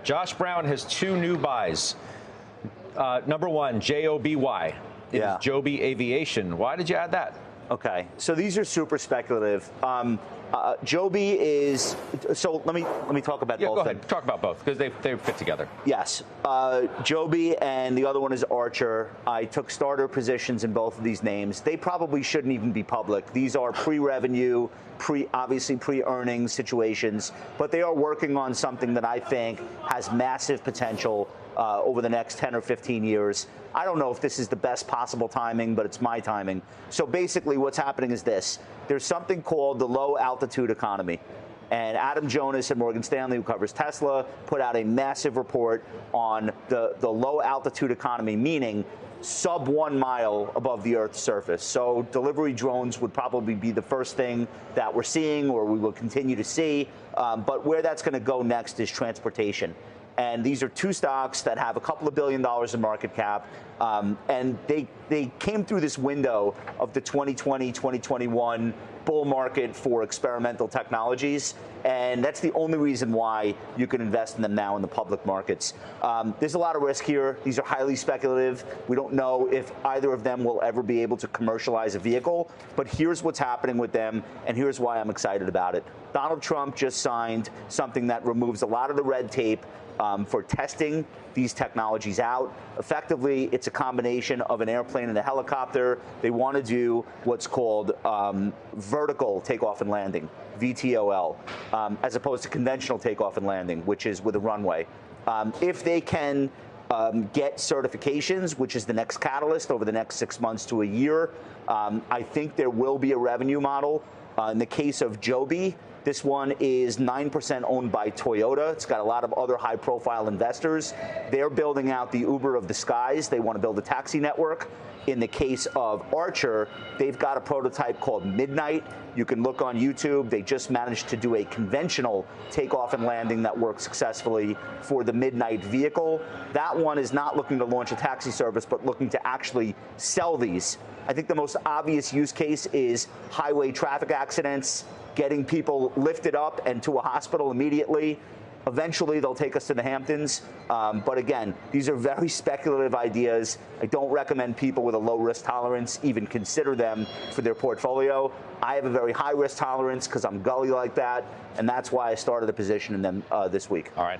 Josh Brown has two new buys. Number one, Joby. It's Joby Aviation. Why did you add that? Okay, so these are super speculative. Joby is, so let me talk about both. Go ahead. Talk about both because they fit together. Yes, Joby and the other one is Archer. I took starter positions in both of these names. They probably shouldn't even be public. These are pre-revenue, obviously pre-earnings situations, but they are working on something that I think has massive potential over the next 10 or 15 years. I don't know if this is the best possible timing, but it's my timing. So basically what's happening is this. There's something called the low altitude economy. And Adam Jonas at Morgan Stanley, who covers Tesla, put out a massive report on the low altitude economy, meaning sub 1 mile above the Earth's surface. So delivery drones would probably be the first thing that we're seeing or we will continue to see. But where that's going to go next is transportation. And these are two stocks that have a couple of $1 billion in market cap. And they came through this window of the 2020, 2021 bull market for experimental technologies. And that's the only reason why you can invest in them now in the public markets. There's a lot of risk here. These are highly speculative. We don't know if either of them will ever be able to commercialize a vehicle. But here's what's happening with them, and here's why I'm excited about it. Donald Trump just signed something that removes a lot of the red tape for testing these technologies out. Effectively, it's a combination of an airplane and a helicopter. They want to do what's called vertical takeoff and landing, VTOL, as opposed to conventional takeoff and landing, which is with a runway. If they can get certifications, which is the next catalyst over the next 6 months to a year, I think there will be a revenue model. In the case of Joby, this one is 9% owned by Toyota. It's got a lot of other high-profile investors. They're building out the Uber of the skies. They want to build a taxi network. In the case of Archer, they've got a prototype called Midnight. You can look on YouTube. They just managed to do a conventional takeoff and landing that worked successfully for the Midnight vehicle. That one is not looking to launch a taxi service, but looking to actually sell these. I think the most obvious use case is highway traffic accidents, getting people lifted up and to a hospital immediately. Eventually, they'll take us to the Hamptons. But again, these are very speculative ideas. I don't recommend people with a low risk tolerance even consider them for their portfolio. I have a very high risk tolerance because I'm gully like that. And that's why I started a position in them this week. All right.